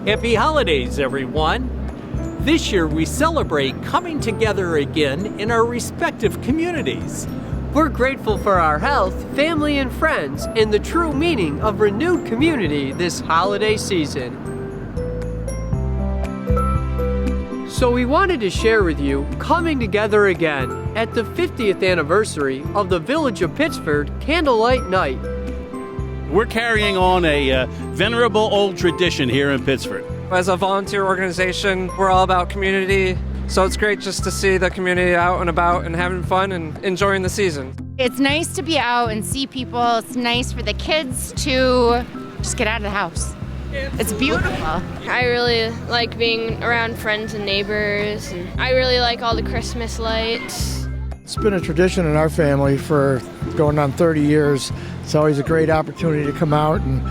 Happy holidays, everyone. This year we celebrate coming together again in our respective communities. We're grateful for our health, family, and friends, and the true meaning of renewed community this holiday season. So we wanted to share with you coming together again at the 50th anniversary of the Village of Pittsford Candlelight Night. We're carrying on a venerable old tradition here in Pittsford. As a volunteer organization, we're all about community, so it's great just to see the community out and about and having fun and enjoying the season. It's nice to be out and see people. It's nice for the kids to just get out of the house. It's beautiful. I really like being around friends and neighbors. And I really like all the Christmas lights. It's been a tradition in our family for going on 30 years. It's always a great opportunity to come out and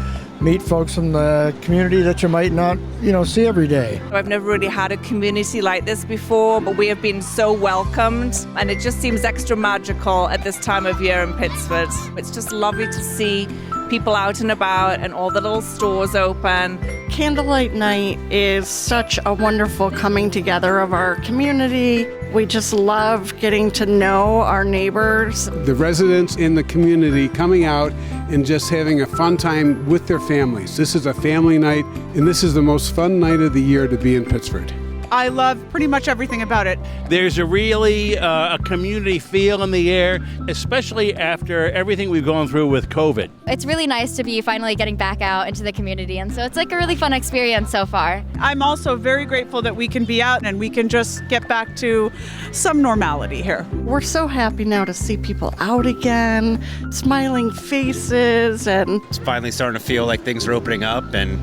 meet folks from the community that you might not, see every day. I've never really had a community like this before, but we have been so welcomed, and it just seems extra magical at this time of year in Pittsford. It's just lovely to see people out and about and all the little stores open. Candlelight Night is such a wonderful coming together of our community. We just love getting to know our neighbors. The residents in the community coming out and just having a fun time with their families. This is a family night, and this is the most fun night of the year to be in Pittsford. I love pretty much everything about it. There's a really a community feel in the air, especially after everything we've gone through with COVID. It's really nice to be finally getting back out into the community, and so it's like a really fun experience so far. I'm also very grateful that we can be out and we can just get back to some normality here. We're so happy now to see people out again, smiling faces, and it's finally starting to feel like things are opening up, and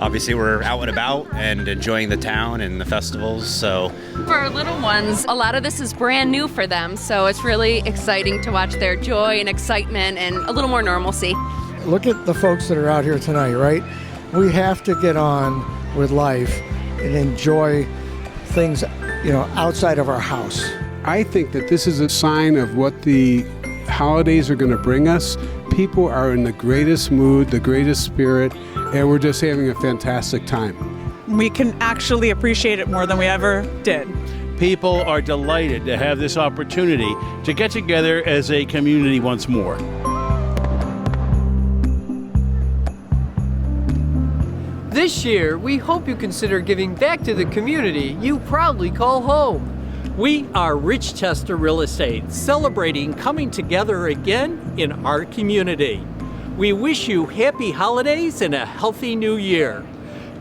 obviously we're out and about and enjoying the town and the festivals. So for our little ones, a lot of this is brand new for them, so it's really exciting to watch their joy and excitement and a little more normalcy. Look at the folks that are out here tonight, right? We have to get on with life and enjoy things, outside of our house. I think that this is a sign of what the holidays are going to bring us. People are in the greatest mood, the greatest spirit, and we're just having a fantastic time. We can actually appreciate it more than we ever did. People are delighted to have this opportunity to get together as a community once more. This year, we hope you consider giving back to the community you proudly call home. We are Rich Testa Real Estate, celebrating coming together again in our community. We wish you happy holidays and a healthy new year.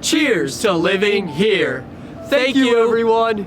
Cheers to living here. Thank you, everyone.